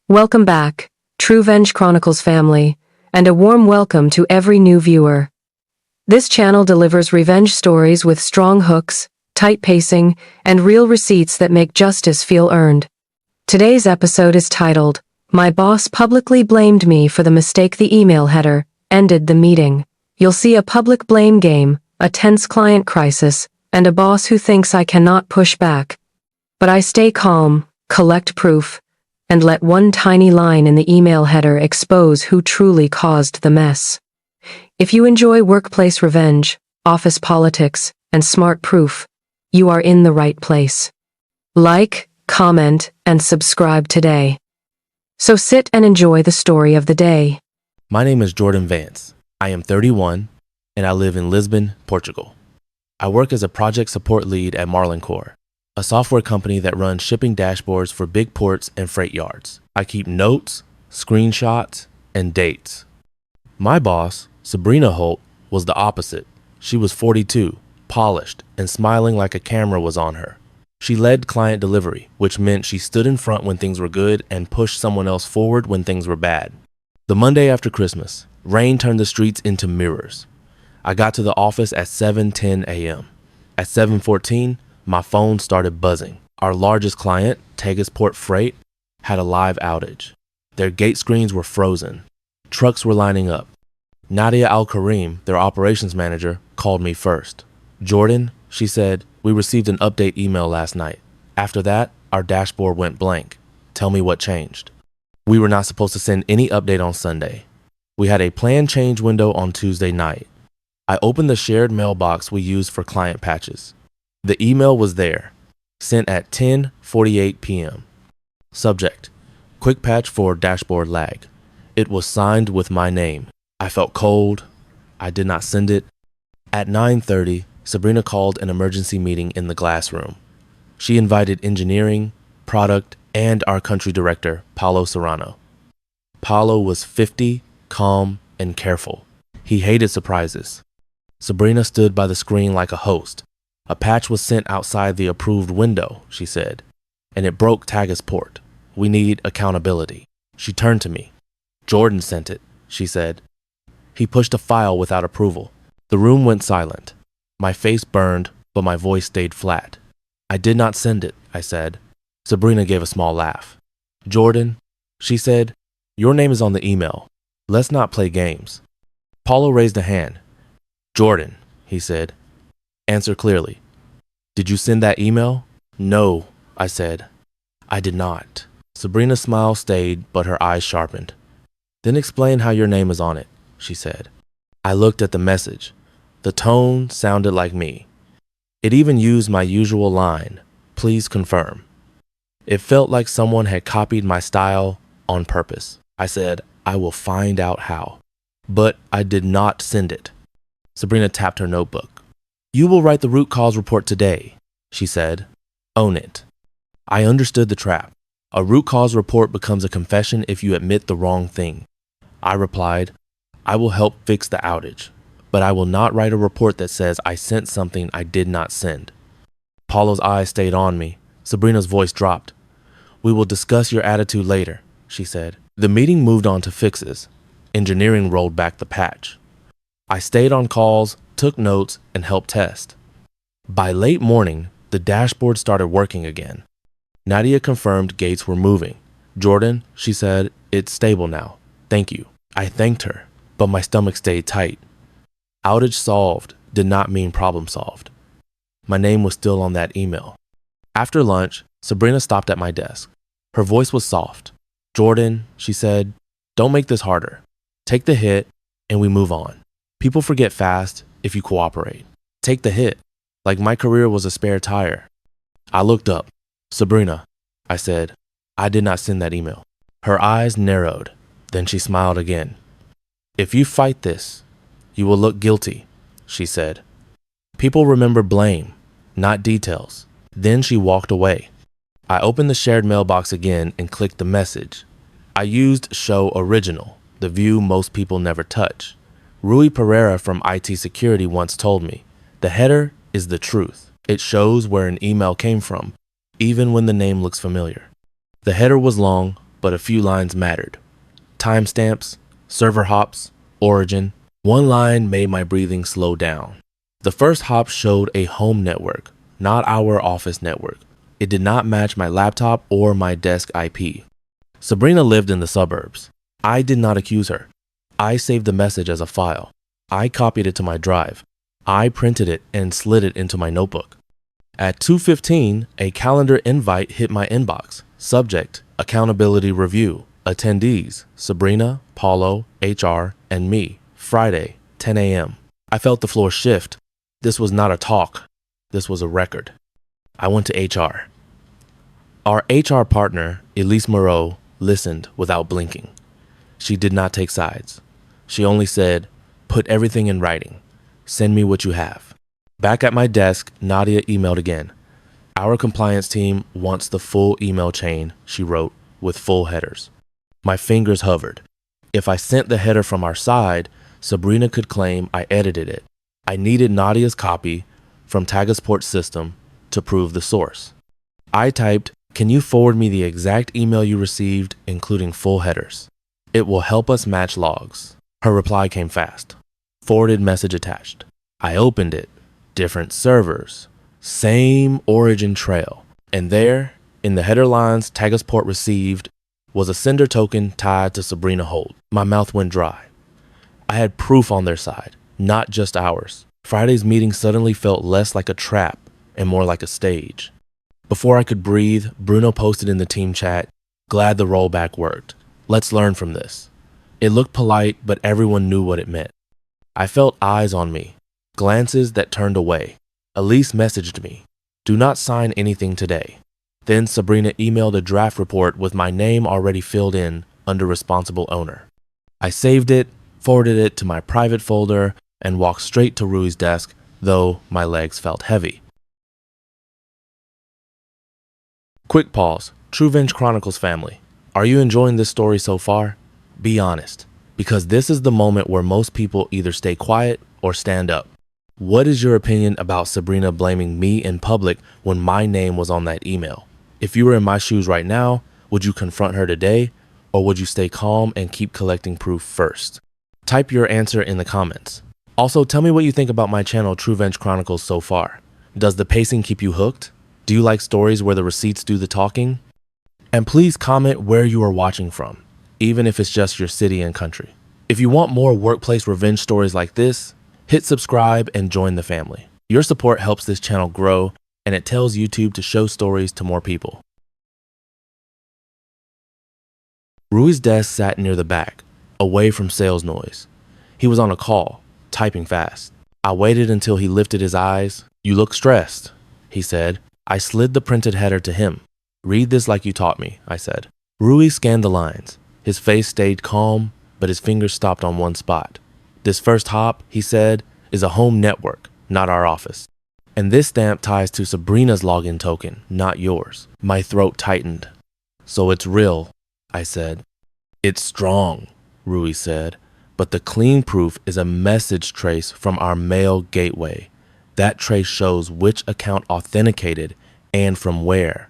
Welcome back, Truevenge Chronicles family, and a warm welcome to every new viewer. This channel delivers revenge stories with strong hooks, tight pacing, and real receipts that make justice feel earned. Today's episode is titled, My Boss Publicly Blamed Me for the Mistake the Email Header Ended the Meeting. You'll see a public blame game, a tense client crisis, and a boss who thinks I cannot push back. But I stay calm, collect proof, and let one tiny line in the email header expose who truly caused the mess. If you enjoy workplace revenge, office politics, and smart proof, you are in the right place. Like, comment, and subscribe today. So sit and enjoy the story of the day. My name is Jordan Vance. I am 31, and I live in Lisbon, Portugal. I work as a project support lead at Marlincore, a software company that runs shipping dashboards for big ports and freight yards. I keep notes, screenshots, and dates. My boss, Sabrina Holt, was the opposite. She was 42, polished, and smiling like a camera was on her. She led client delivery, which meant she stood in front when things were good and pushed someone else forward when things were bad. The Monday after Christmas, rain turned the streets into mirrors. I got to the office at 7:10 a.m. At 7:14, my phone started buzzing. Our largest client, Tegasport Freight, had a live outage. Their gate screens were frozen. Trucks were lining up. Nadia Al-Karim, their operations manager, called me first. Jordan, she said, we received an update email last night. After that, our dashboard went blank. Tell me what changed. We were not supposed to send any update on Sunday. We had a plan change window on Tuesday night. I opened the shared mailbox we used for client patches. The email was there, sent at 10:48 p.m. Subject, quick patch for dashboard lag. It was signed with my name. I felt cold. I did not send it. At 9:30, Sabrina called an emergency meeting in the glass room. She invited engineering, product, and our country director, Paulo Serrano. Paulo was 50, calm, and careful. He hated surprises. Sabrina stood by the screen like a host. A patch was sent outside the approved window, she said, and it broke Tegasport. We need accountability. She turned to me. Jordan sent it, she said. He pushed a file without approval. The room went silent. My face burned, but my voice stayed flat. I did not send it, I said. Sabrina gave a small laugh. Jordan, she said, your name is on the email. Let's not play games. Paulo raised a hand. Jordan, he said. Answer clearly. Did you send that email? No, I said. I did not. Sabrina's smile stayed, but her eyes sharpened. Then explain how your name is on it, she said. I looked at the message. The tone sounded like me. It even used my usual line, please confirm. It felt like someone had copied my style on purpose. I said, I will find out how. But I did not send it. Sabrina tapped her notebook. You will write the root cause report today, she said. Own it. I understood the trap. A root cause report becomes a confession if you admit the wrong thing. I replied, I will help fix the outage, but I will not write a report that says I sent something I did not send. Paulo's eyes stayed on me. Sabrina's voice dropped. We will discuss your attitude later, she said. The meeting moved on to fixes. Engineering rolled back the patch. I stayed on calls, took notes, and helped test. By late morning, the dashboard started working again. Nadia confirmed gates were moving. Jordan, she said, it's stable now. Thank you. I thanked her, but my stomach stayed tight. Outage solved did not mean problem solved. My name was still on that email. After lunch, Sabrina stopped at my desk. Her voice was soft. Jordan, she said, don't make this harder. Take the hit, and we move on. People forget fast if you cooperate. Take the hit, like my career was a spare tire. I looked up. Sabrina, I said, I did not send that email. Her eyes narrowed. Then she smiled again. If you fight this, you will look guilty, she said. People remember blame, not details. Then she walked away. I opened the shared mailbox again and clicked the message. I used Show Original, the view most people never touch. Rui Pereira from IT Security once told me, the header is the truth. It shows where an email came from, even when the name looks familiar. The header was long, but a few lines mattered. Timestamps, server hops, origin. One line made my breathing slow down. The first hop showed a home network, not our office network. It did not match my laptop or my desk IP. Sabrina lived in the suburbs. I did not accuse her. I saved the message as a file. I copied it to my drive. I printed it and slid it into my notebook. At 2:15, a calendar invite hit my inbox. Subject, accountability review. Attendees, Sabrina, Paulo, HR, and me. Friday, 10 a.m. I felt the floor shift. This was not a talk. This was a record. I went to HR. Our HR partner, Elise Moreau, listened without blinking. She did not take sides. She only said, "Put everything in writing. Send me what you have." Back at my desk, Nadia emailed again. "Our compliance team wants the full email chain," she wrote, with full headers. My fingers hovered. If I sent the header from our side, Sabrina could claim I edited it. I needed Nadia's copy from Tagasport's system to prove the source. I typed, "Can you forward me the exact email you received, including full headers? It will help us match logs." Her reply came fast. Forwarded message attached. I opened it. Different servers. Same origin trail. And there, in the header lines Tagasport received, was a sender token tied to Sabrina Holt. My mouth went dry. I had proof on their side, not just ours. Friday's meeting suddenly felt less like a trap and more like a stage. Before I could breathe, Bruno posted in the team chat, "Glad the rollback worked. Let's learn from this." It looked polite, but everyone knew what it meant. I felt eyes on me, glances that turned away. Elise messaged me, "Do not sign anything today." Then Sabrina emailed a draft report with my name already filled in under responsible owner. I saved it, forwarded it to my private folder, and walked straight to Rui's desk, though my legs felt heavy. Quick pause. Truevenge Chronicles family. Are you enjoying this story so far? Be honest, because this is the moment where most people either stay quiet or stand up. What is your opinion about Sabrina blaming me in public when my name was on that email? If you were in my shoes right now, would you confront her today, or would you stay calm and keep collecting proof first? Type your answer in the comments. Also, tell me what you think about my channel Truevenge Chronicles so far. Does the pacing keep you hooked? Do you like stories where the receipts do the talking? And please comment where you are watching from, even if it's just your city and country. If you want more workplace revenge stories like this, hit subscribe and join the family. Your support helps this channel grow, and it tells YouTube to show stories to more people. Rui's desk sat near the back, away from sales noise. He was on a call, typing fast. I waited until he lifted his eyes. "You look stressed," he said. I slid the printed header to him. "Read this like you taught me," I said. Rui scanned the lines. His face stayed calm, but his fingers stopped on one spot. "This first hop," he said, "is a home network, not our office. And this stamp ties to Sabrina's login token, not yours." My throat tightened. "So it's real," I said. "It's strong," Rui said, "but the clean proof is a message trace from our mail gateway. That trace shows which account authenticated and from where.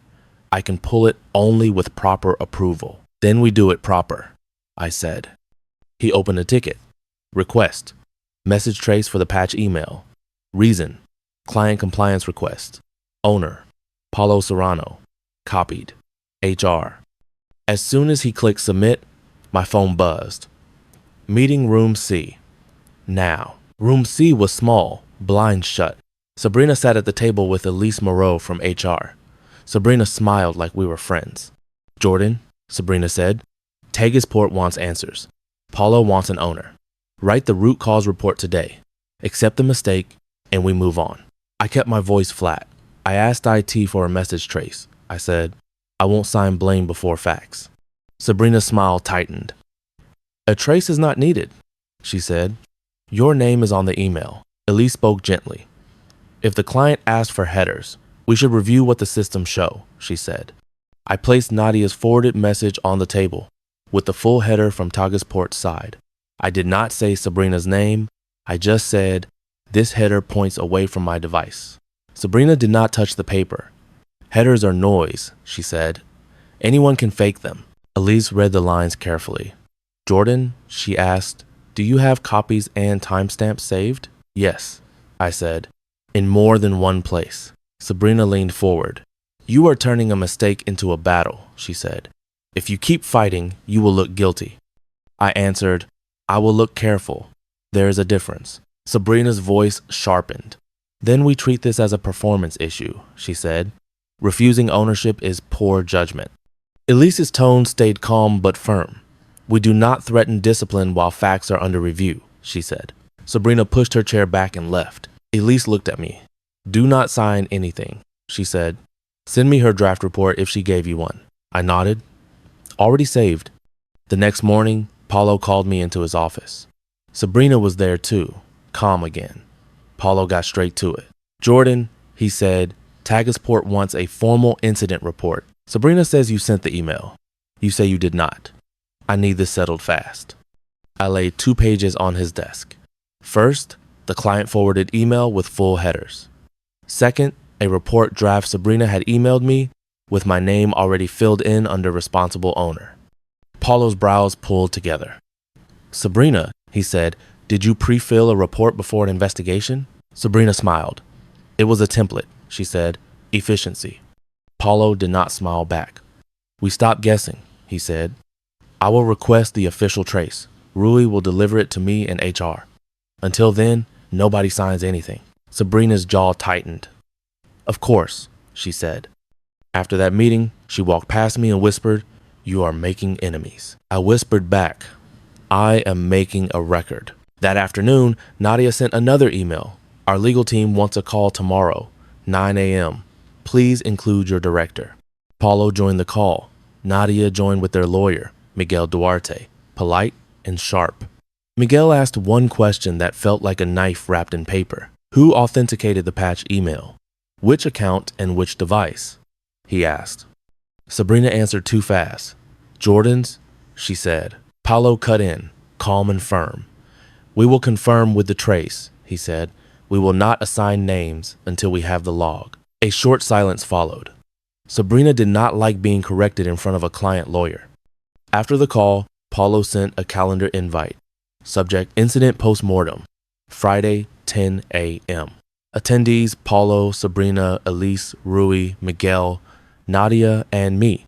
I can pull it only with proper approval. Then we do it proper," I said. He opened a ticket. Request. Message trace for the patch email. Reason. Client compliance request. Owner. Paulo Serrano. Copied. HR. As soon as he clicked submit, my phone buzzed. Meeting room C. Now. Room C was small, blinds shut. Sabrina sat at the table with Elise Moreau from HR. Sabrina smiled like we were friends. "Jordan," Sabrina said, "Tagasport wants answers. Paulo wants an owner. Write the root cause report today. Accept the mistake, and we move on." I kept my voice flat. I asked IT for a message trace. I said, "I won't sign blame before facts." Sabrina's smile tightened. "A trace is not needed," she said. "Your name is on the email." Elise spoke gently. "If the client asked for headers, we should review what the systems show," she said. I placed Nadia's forwarded message on the table, with the full header from Tagasport's side. I did not say Sabrina's name. I just said, "This header points away from my device." Sabrina did not touch the paper. "Headers are noise," she said. "Anyone can fake them. Elise read the lines carefully. Jordan, she asked, do you have copies and timestamps saved? Yes, I said, in more than one place. Sabrina leaned forward. You are turning a mistake into a battle, she said. If you keep fighting, you will look guilty. I answered, I will look careful. There is a difference. Sabrina's voice sharpened. Then we treat this as a performance issue, she said. Refusing ownership is poor judgment. Elise's tone stayed calm but firm. We do not threaten discipline while facts are under review, she said. Sabrina pushed her chair back and left. Elise looked at me. Do not sign anything, she said. Send me her draft report if she gave you one. I nodded. Already saved. The next morning, Paulo called me into his office. Sabrina was there too, calm again. Paulo got straight to it. Jordan, he said, Tagasport wants a formal incident report. Sabrina says you sent the email. You say you did not. I need this settled fast. I laid 2 pages on his desk. First, the client-forwarded email with full headers. Second, a report draft Sabrina had emailed me with my name already filled in under responsible owner. Paulo's brows pulled together. Sabrina, he said, did you pre-fill a report before an investigation? Sabrina smiled. It was a template, she said. Efficiency. Paulo did not smile back. We stopped guessing, he said. I will request the official trace. Rui will deliver it to me in HR. Until then, nobody signs anything. Sabrina's jaw tightened. Of course, she said. After that meeting, she walked past me and whispered, you are making enemies. I whispered back, I am making a record. That afternoon, Nadia sent another email. Our legal team wants a call tomorrow, 9 a.m. Please include your director. Paulo joined the call. Nadia joined with their lawyer, Miguel Duarte, polite and sharp. Miguel asked one question that felt like a knife wrapped in paper. Who authenticated the patch email? Which account and which device? He asked. Sabrina answered too fast. Jordan's, she said. Paulo cut in, calm and firm. We will confirm with the trace, he said. We will not assign names until we have the log. A short silence followed. Sabrina did not like being corrected in front of a client lawyer. After the call, Paulo sent a calendar invite. Subject incident postmortem. Friday, 10 a.m. Attendees Paulo, Sabrina, Elise, Rui, Miguel, Nadia, and me.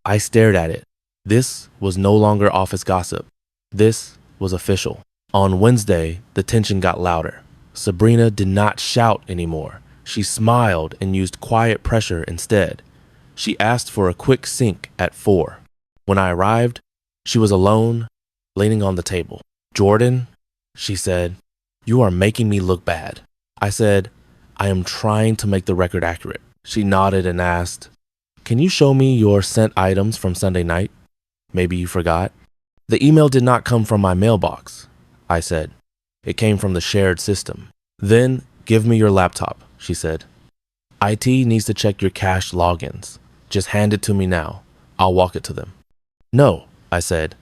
I stared at it. This was no longer office gossip. This was official. On Wednesday, the tension got louder. Sabrina did not shout anymore. She smiled and used quiet pressure instead. She asked for a quick sync at 4. When I arrived, she was alone, leaning on the table. Jordan, she said, you are making me look bad. I said, I am trying to make the record accurate. She nodded and asked, can you show me your sent items from Sunday night? Maybe you forgot. The email did not come from my mailbox, I said. It came from the shared system. Then give me your laptop, she said. IT needs to check your cached logins. Just hand it to me now. I'll walk it to them. No, I said.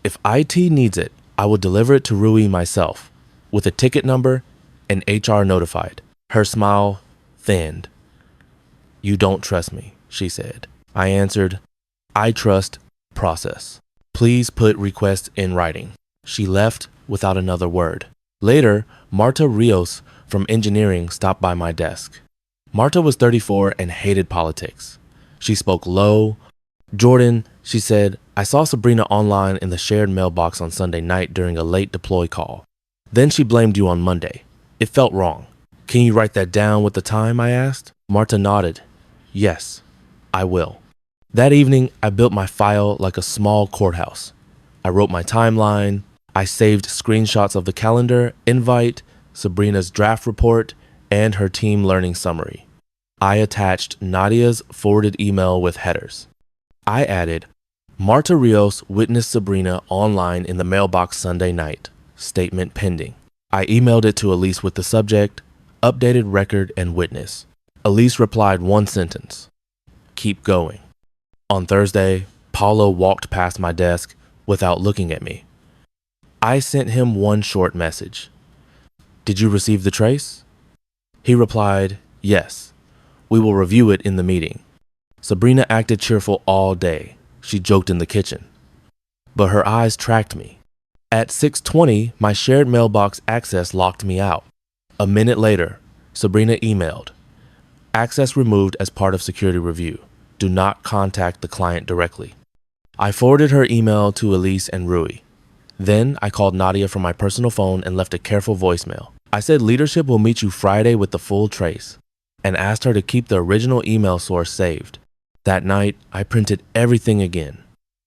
If IT needs it, I will deliver it to Rui myself, with a ticket number and HR notified. Her smile thinned. You don't trust me, she said. I answered, I trust process. Please put request in writing. She left without another word. Later, Marta Rios from engineering stopped by my desk. Marta was 34 and hated politics. She spoke low. Jordan, she said, I saw Sabrina online in the shared mailbox on Sunday night during a late deploy call. Then she blamed you on Monday. It felt wrong. Can you write that down with the time, I asked? Marta nodded. Yes, I will. That evening, I built my file like a small courthouse. I wrote my timeline. I saved screenshots of the calendar, invite, Sabrina's draft report, and her team learning summary. I attached Nadia's forwarded email with headers. I added, Marta Rios witnessed Sabrina online in the mailbox Sunday night. Statement pending. I emailed it to Elise with the subject, updated record and witness. Elise replied one sentence, keep going. On Thursday, Paulo walked past my desk without looking at me. I sent him one short message. Did you receive the trace? He replied, yes. We will review it in the meeting. Sabrina acted cheerful all day. she joked in the kitchen. But her eyes tracked me. At 6:20, my shared mailbox access locked me out. A minute later, Sabrina emailed, "Access removed as part of security review. Do not contact the client directly." I forwarded her email to Elise and Rui. Then I called Nadia from my personal phone and left a careful voicemail. I said leadership will meet you Friday with the full trace, and asked her to keep the original email source saved. That night, I printed everything again.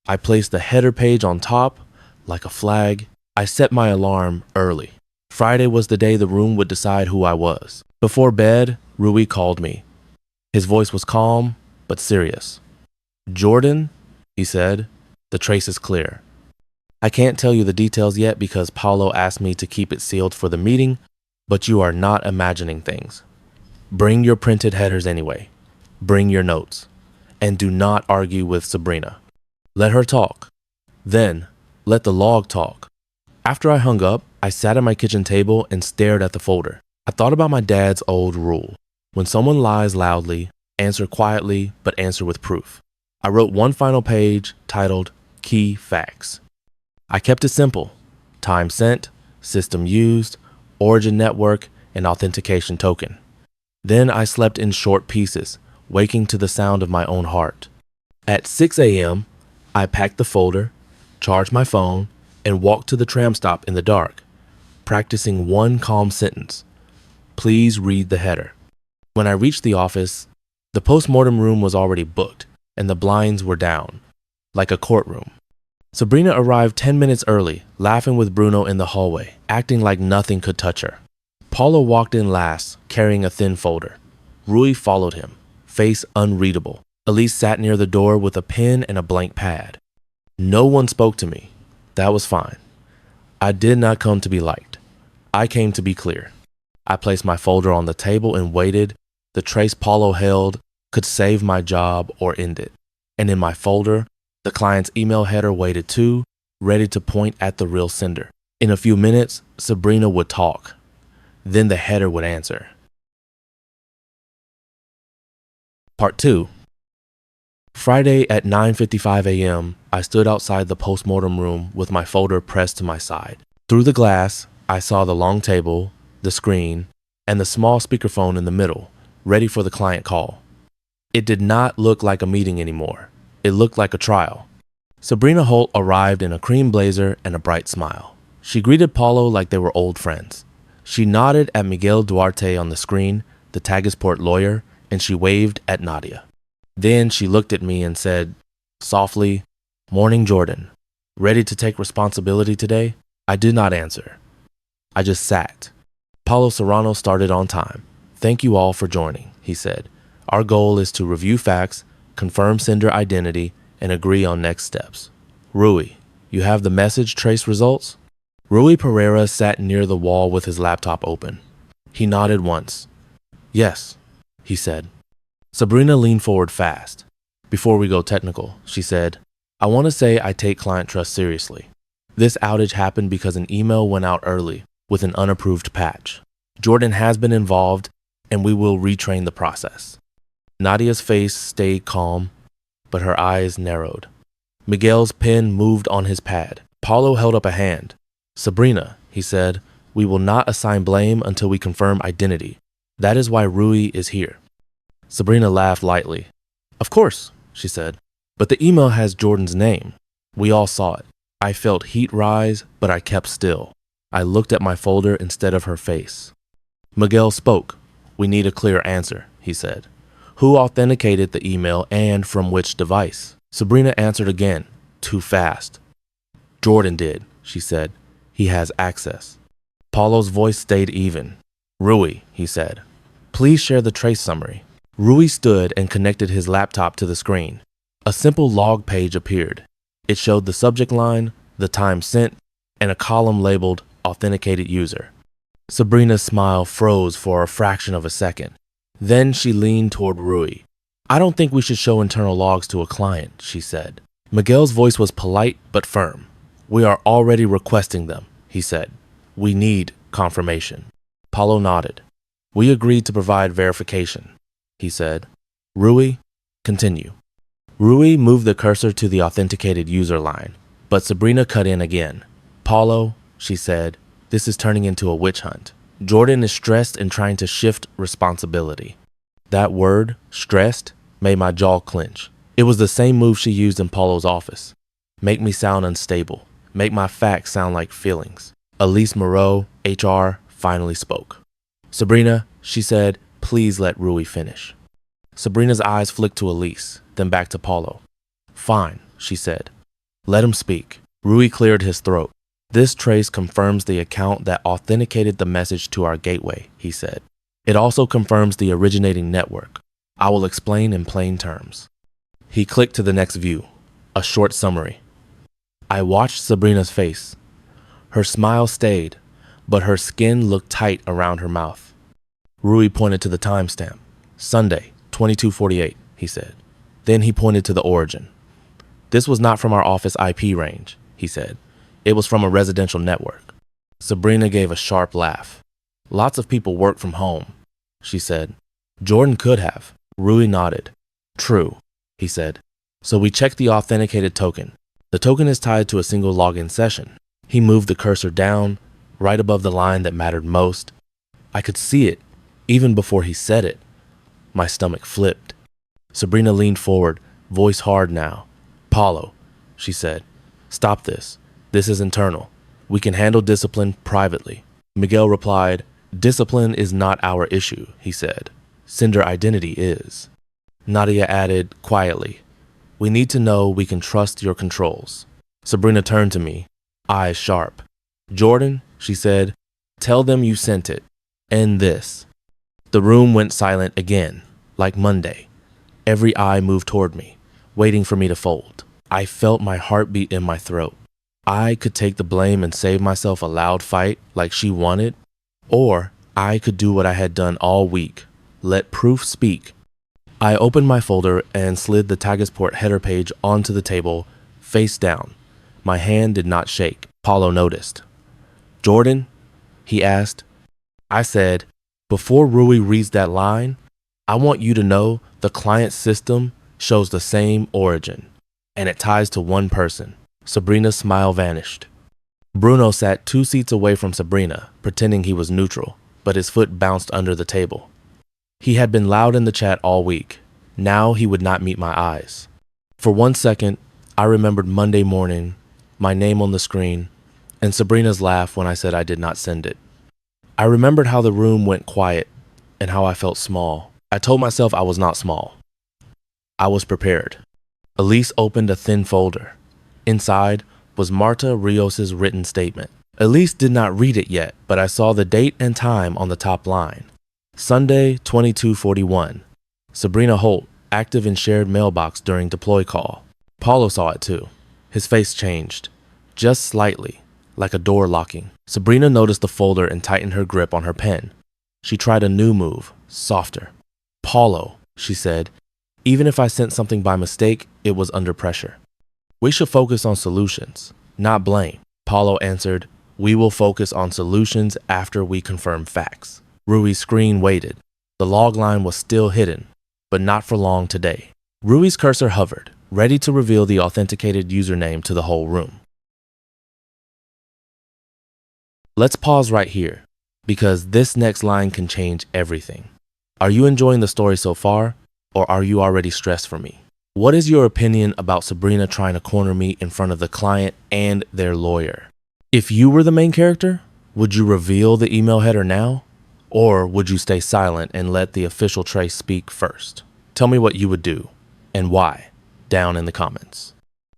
I placed the header page on top, like a flag. I set my alarm early. Friday was the day the room would decide who I was. Before bed, Rui called me. His voice was calm, but serious. "Jordan," he said, "the trace is clear. I can't tell you the details yet because Paulo asked me to keep it sealed for the meeting, but you are not imagining things. Bring your printed headers anyway. Bring your notes. And do not argue with Sabrina. Let her talk. Then, let the log talk." After I hung up, I sat at my kitchen table and stared at the folder. I thought about my dad's old rule. When someone lies loudly, answer quietly, but answer with proof. I wrote one final page titled Key Facts. I kept it simple: time sent, system used, origin network, and authentication token. Then I slept in short pieces, waking to the sound of my own heart. At 6 a.m., I packed the folder, charged my phone, and walked to the tram stop in the dark, practicing one calm sentence: "Please read the header." When I reached the office, the postmortem room was already booked, and the blinds were down, like a courtroom. Sabrina arrived 10 minutes early, laughing with Bruno in the hallway, acting like nothing could touch her. Paulo walked in last, carrying a thin folder. Rui followed him, face unreadable. Elise sat near the door with a pen and a blank pad. No one spoke to me. That was fine. I did not come to be liked. I came to be clear. I placed my folder on the table and waited. The trace Paulo held could save my job or end it. And in my folder, the client's email header waited too, ready to point at the real sender. In a few minutes, Sabrina would talk. Then the header would answer. Part 2. Friday at 9:55 a.m., I stood outside the postmortem room with my folder pressed to my side. Through the glass, I saw the long table, the screen, and the small speakerphone in the middle, ready for the client call. It did not look like a meeting anymore. It looked like a trial. Sabrina Holt arrived in a cream blazer and a bright smile. She greeted Paulo like they were old friends. She nodded at Miguel Duarte on the screen, the Tagisport lawyer, and she waved at Nadia. Then she looked at me and said, softly, "Morning, Jordan. Ready to take responsibility today?" I did not answer. I just sat. Paulo Serrano started on time. "Thank you all for joining," he said. "Our goal is to review facts, confirm sender identity, and agree on next steps. Rui, you have the message trace results?" Rui Pereira sat near the wall with his laptop open. He nodded once. "Yes," he said. Sabrina leaned forward fast. "Before we go technical," she said, "I want to say I take client trust seriously. This outage happened because an email went out early with an unapproved patch. Jordan has been involved, and we will retrain the process." Nadia's face stayed calm, but her eyes narrowed. Miguel's pen moved on his pad. Paulo held up a hand. "Sabrina," he said, "we will not assign blame until we confirm identity. That is why Rui is here." Sabrina laughed lightly. "Of course," she said, "but the email has Jordan's name. We all saw it." I felt heat rise, but I kept still. I looked at my folder instead of her face. Miguel spoke. "We need a clear answer," he said. "Who authenticated the email and from which device?" Sabrina answered again, too fast. "Jordan did," she said. "He has access." Paulo's voice stayed even. "Rui," he said, "please share the trace summary." Rui stood and connected his laptop to the screen. A simple log page appeared. It showed the subject line, the time sent, and a column labeled Authenticated User. Sabrina's smile froze for a fraction of a second. Then she leaned toward Rui. "I don't think we should show internal logs to a client," she said. Miguel's voice was polite but firm. "We are already requesting them," he said. "We need confirmation." Paulo nodded. "We agreed to provide verification," he said. "Rui, continue." Rui moved the cursor to the authenticated user line, but Sabrina cut in again. Paulo, she said, this is turning into a witch hunt. Jordan is stressed and trying to shift responsibility. That word, stressed, made my jaw clench. It was the same move she used in Paulo's office. Make me sound unstable. Make my facts sound like feelings. Elise Moreau, HR, finally spoke. Sabrina, she said, please let Rui finish. Sabrina's eyes flicked to Elise, then back to Paulo. Fine, she said. Let him speak. Rui cleared his throat. This trace confirms the account that authenticated the message to our gateway, he said. It also confirms the originating network. I will explain in plain terms. He clicked to the next view, a short summary. I watched Sabrina's face. Her smile stayed, but her skin looked tight around her mouth. Rui pointed to the timestamp. Sunday, 22:48, he said. Then he pointed to the origin. This was not from our office IP range, he said. It was from a residential network. Sabrina gave a sharp laugh. Lots of people work from home, she said. Jordan could have. Rui nodded. True, he said. So we checked the authenticated token. The token is tied to a single login session. He moved the cursor down, right above the line that mattered most. I could see it, even before he said it. My stomach flipped. Sabrina leaned forward, voice hard now. Paulo, she said, stop this. This is internal. We can handle discipline privately. Miguel replied, discipline is not our issue, he said. Sender identity is. Nadia added quietly, we need to know we can trust your controls. Sabrina turned to me, eyes sharp. Jordan, she said, tell them you sent it. End this. The room went silent again, like Monday. Every eye moved toward me, waiting for me to fold. I felt my heartbeat in my throat. I could take the blame and save myself a loud fight like she wanted, or I could do what I had done all week, let proof speak. I opened my folder and slid the Tagasport header page onto the table, face down. My hand did not shake. Paulo noticed. Jordan? He asked. I said, before Rui reads that line, I want you to know the client system shows the same origin, and it ties to one person. Sabrina's smile vanished. Bruno sat 2 seats away from Sabrina, pretending he was neutral, but his foot bounced under the table. He had been loud in the chat all week. Now he would not meet my eyes. For 1 second, I remembered Monday morning, my name on the screen, and Sabrina's laugh when I said I did not send it. I remembered how the room went quiet and how I felt small. I told myself I was not small. I was prepared. Elise opened a thin folder. Inside was Marta Rios's written statement. Elise did not read it yet, but I saw the date and time on the top line. Sunday, 22:41. Sabrina Holt, active in shared mailbox during deploy call. Paulo saw it too. His face changed, just slightly, like a door locking. Sabrina noticed the folder and tightened her grip on her pen. She tried a new move, softer. Paulo, she said, even if I sent something by mistake, it was under pressure. We should focus on solutions, not blame. Paulo answered, we will focus on solutions after we confirm facts. Rui's screen waited. The log line was still hidden, but not for long today. Rui's cursor hovered, ready to reveal the authenticated username to the whole room. Let's pause right here, because this next line can change everything. Are you enjoying the story so far, or are you already stressed for me? What is your opinion about Sabrina trying to corner me in front of the client and their lawyer? If you were the main character, would you reveal the email header now? Or would you stay silent and let the official trace speak first? Tell me what you would do, and why, down in the comments.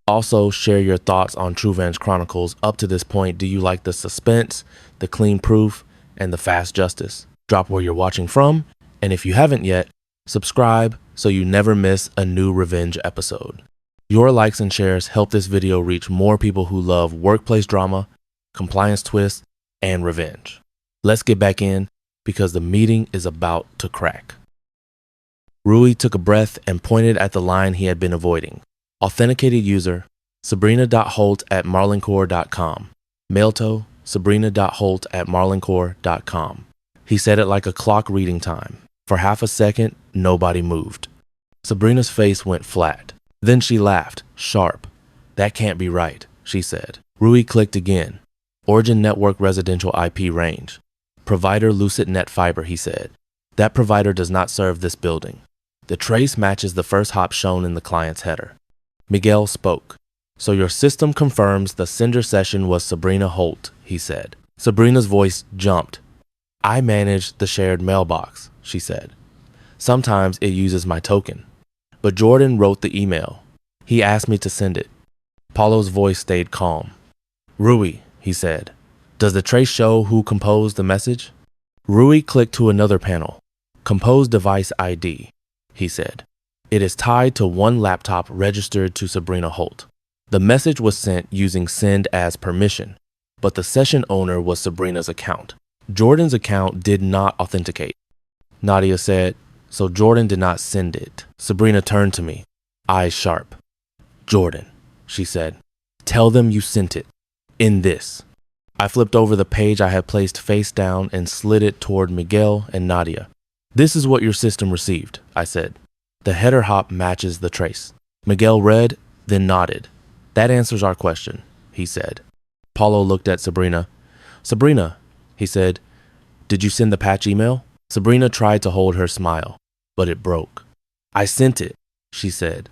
Also, share your thoughts on Truevenge Chronicles up to this point. Do you like the suspense, the clean proof, and the fast justice? Drop where you're watching from, and if you haven't yet, subscribe so you never miss a new Revenge episode. Your likes and shares help this video reach more people who love workplace drama, compliance twists, and revenge. Let's get back in, because the meeting is about to crack. Rui took a breath and pointed at the line he had been avoiding. Authenticated user, sabrina.holt@marlincorp.com. Mailto, sabrina.holt@marlincorp.com. He said it like a clock reading time. For half a second, nobody moved. Sabrina's face went flat. Then she laughed, sharp. That can't be right, she said. Rui clicked again. Origin Network Residential IP Range. Provider Lucid Net Fiber, he said. That provider does not serve this building. The trace matches the first hop shown in the client's header. Miguel spoke. So your system confirms the sender session was Sabrina Holt, he said. Sabrina's voice jumped. I manage the shared mailbox, she said. Sometimes it uses my token. But Jordan wrote the email. He asked me to send it. Paulo's voice stayed calm. Rui, he said. Does the trace show who composed the message? Rui clicked to another panel. Compose device ID, he said. It is tied to one laptop registered to Sabrina Holt. The message was sent using send as permission, but the session owner was Sabrina's account. Jordan's account did not authenticate. Nadia said, so Jordan did not send it. Sabrina turned to me, eyes sharp. Jordan, she said, tell them you sent it. In this. I flipped over the page I had placed face down and slid it toward Miguel and Nadia. This is what your system received, I said. The header hop matches the trace. Miguel read, then nodded. That answers our question, he said. Paulo looked at Sabrina. Sabrina, he said, did you send the patch email? Sabrina tried to hold her smile, but it broke. I sent it, she said.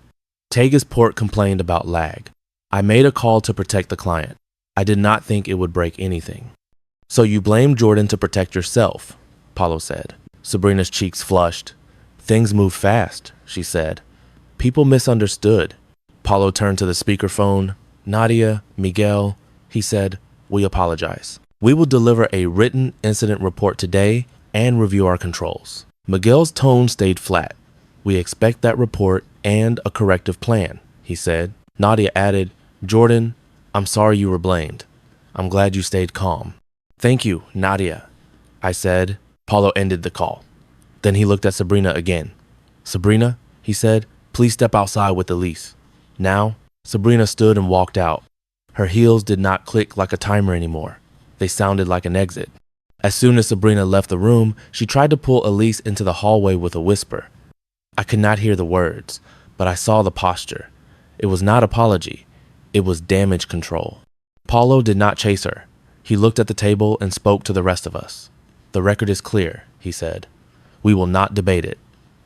Tega's port complained about lag. I made a call to protect the client. I did not think it would break anything. So you blamed Jordan to protect yourself, Paulo said. Sabrina's cheeks flushed. Things moved fast, she said. People misunderstood. Paulo turned to the speakerphone. Nadia, Miguel, he said, we apologize. We will deliver a written incident report today and review our controls. Miguel's tone stayed flat. We expect that report and a corrective plan, he said. Nadia added, Jordan, I'm sorry you were blamed. I'm glad you stayed calm. Thank you, Nadia, I said. Paulo ended the call. Then he looked at Sabrina again. Sabrina, he said, please step outside with Elise. Now, Sabrina stood and walked out. Her heels did not click like a timer anymore. They sounded like an exit. As soon as Sabrina left the room, she tried to pull Elise into the hallway with a whisper. I could not hear the words, but I saw the posture. It was not apology. It was damage control. Paulo did not chase her. He looked at the table and spoke to the rest of us. The record is clear, he said. We will not debate it.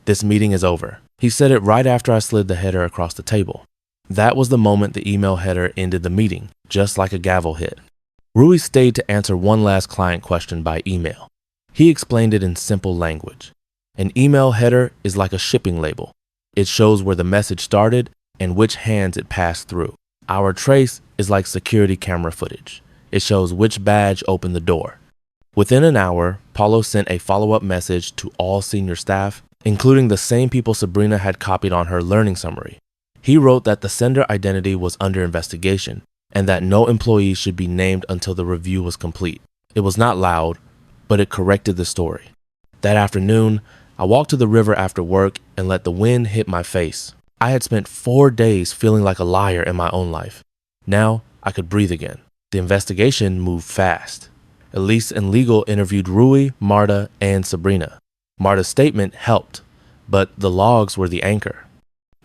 This meeting is over. He said it right after I slid the header across the table. That was the moment the email header ended the meeting, just like a gavel hit. Rui stayed to answer one last client question by email. He explained it in simple language. An email header is like a shipping label. It shows where the message started and which hands it passed through. Our trace is like security camera footage. It shows which badge opened the door. Within an hour, Paulo sent a follow-up message to all senior staff, including the same people Sabrina had copied on her learning summary. He wrote that the sender identity was under investigation and that no employee should be named until the review was complete. It was not loud, but it corrected the story. That afternoon, I walked to the river after work and let the wind hit my face. I had spent 4 days feeling like a liar in my own life. Now I could breathe again. The investigation moved fast. Elise and legal interviewed Rui, Marta, and Sabrina. Marta's statement helped, but the logs were the anchor.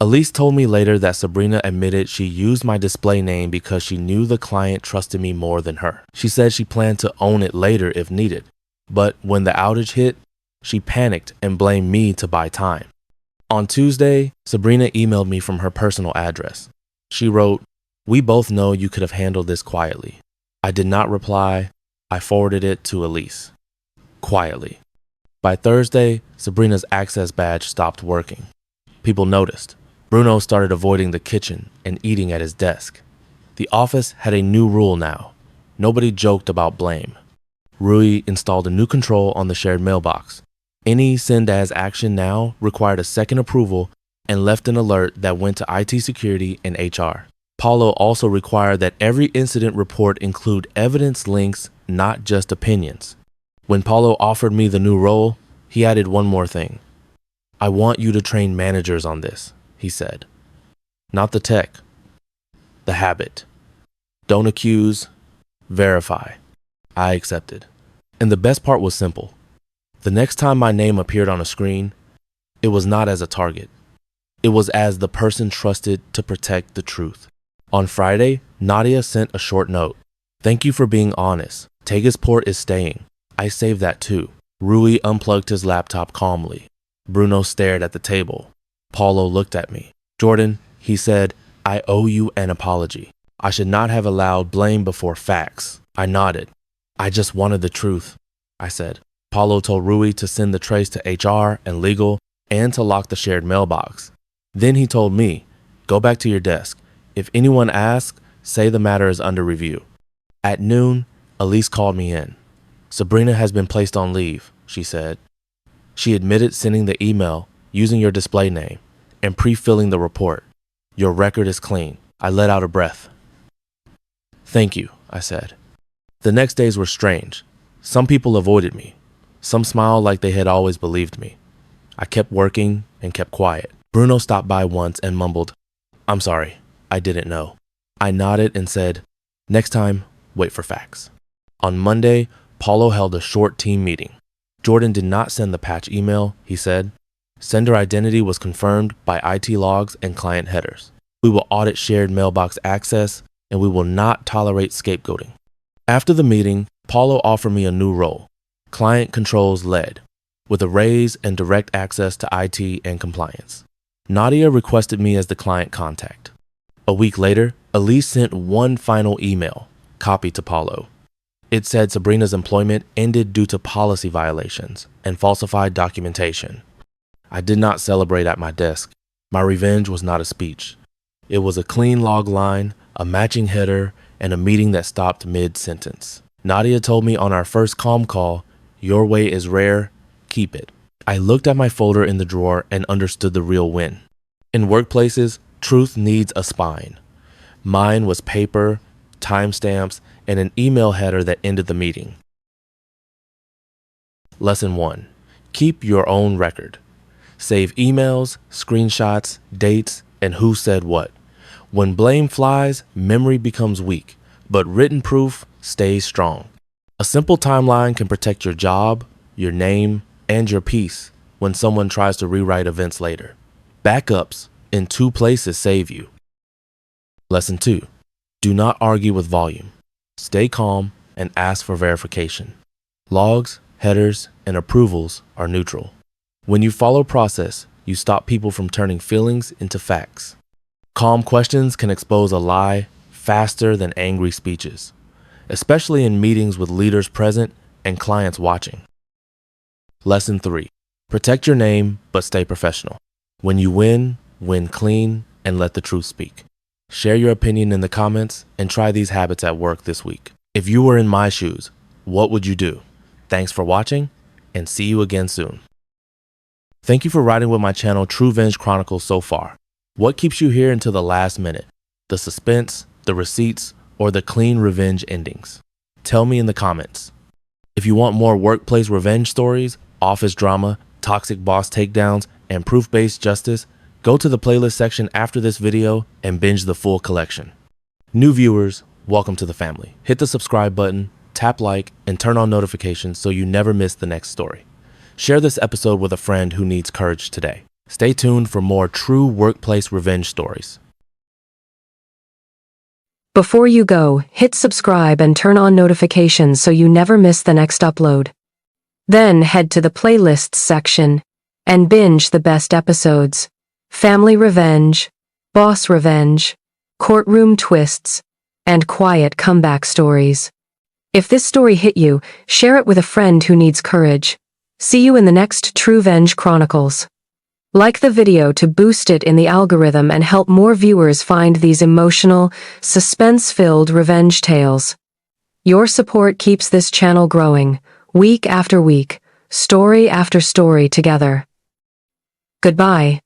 Elise told me later that Sabrina admitted she used my display name because she knew the client trusted me more than her. She said she planned to own it later if needed, but when the outage hit, she panicked and blamed me to buy time. On Tuesday, Sabrina emailed me from her personal address. She wrote, "We both know you could have handled this quietly." I did not reply. I forwarded it to Elise. Quietly. By Thursday, Sabrina's access badge stopped working. People noticed. Bruno started avoiding the kitchen and eating at his desk. The office had a new rule now. Nobody joked about blame. Rui installed a new control on the shared mailbox. Any send as action now required a second approval and left an alert that went to IT security and HR. Paulo also required that every incident report include evidence links, not just opinions. When Paulo offered me the new role, he added one more thing. "I want you to train managers on this," he said. "Not the tech, the habit. Don't accuse, verify." I accepted. And the best part was simple. The next time my name appeared on a screen, it was not as a target. It was as the person trusted to protect the truth. On Friday, Nadia sent a short note. "Thank you for being honest. Tegasport is staying. I saved that too." Rui unplugged his laptop calmly. Bruno stared at the table. Paulo looked at me. "Jordan," he said, "I owe you an apology. I should not have allowed blame before facts." I nodded. "I just wanted the truth," I said. Paulo told Rui to send the trace to HR and legal and to lock the shared mailbox. Then he told me, "Go back to your desk. If anyone asks, say the matter is under review." At noon, Elise called me in. "Sabrina has been placed on leave," she said. "She admitted sending the email using your display name and pre-filling the report. Your record is clean." I let out a breath. "Thank you," I said. The next days were strange. Some people avoided me. Some smiled like they had always believed me. I kept working and kept quiet. Bruno stopped by once and mumbled, "I'm sorry, I didn't know." I nodded and said, "Next time, wait for facts." On Monday, Paulo held a short team meeting. Jordan did not send the patch email, he said. Sender identity was confirmed by IT logs and client headers. We will audit shared mailbox access, and we will not tolerate scapegoating. After the meeting, Paulo offered me a new role, client controls lead, with a raise and direct access to IT and compliance. Nadia requested me as the client contact. A week later, Elise sent one final email, copied to Paulo. It said Sabrina's employment ended due to policy violations and falsified documentation. I did not celebrate at my desk. My revenge was not a speech. It was a clean log line, a matching header, and a meeting that stopped mid-sentence. Nadia told me on our first calm call, "Your way is rare, keep it." I looked at my folder in the drawer and understood the real win. In workplaces, truth needs a spine. Mine was paper, timestamps, and an email header that ended the meeting. Lesson 1. Keep your own record. Save emails, screenshots, dates, and who said what. When blame flies, memory becomes weak, but written proof stays strong. A simple timeline can protect your job, your name, and your peace when someone tries to rewrite events later. Backups in 2 places save you. Lesson 2. Do not argue with volume. Stay calm and ask for verification. Logs, headers, and approvals are neutral. When you follow process, you stop people from turning feelings into facts. Calm questions can expose a lie faster than angry speeches, especially in meetings with leaders present and clients watching. Lesson 3. Protect your name, but stay professional. When you win, win clean and let the truth speak. Share your opinion in the comments and try these habits at work this week. If you were in my shoes, what would you do? Thanks for watching, and see you again soon. Thank you for riding with my channel Truevenge Chronicles so far. What keeps you here until the last minute? The suspense, the receipts, or the clean revenge endings? Tell me in the comments. If you want more workplace revenge stories, office drama, toxic boss takedowns, and proof-based justice, go to the playlist section after this video and binge the full collection. New viewers, welcome to the family. Hit the subscribe button, tap like, and turn on notifications so you never miss the next story. Share this episode with a friend who needs courage today. Stay tuned for more true workplace revenge stories. Before you go, hit subscribe and turn on notifications so you never miss the next upload. Then head to the playlists section and binge the best episodes. Family revenge, boss revenge, courtroom twists, and quiet comeback stories. If this story hit you, share it with a friend who needs courage. See you in the next Truevenge Chronicles. Like the video to boost it in the algorithm and help more viewers find these emotional, suspense-filled revenge tales. Your support keeps this channel growing, week after week, story after story together. Goodbye.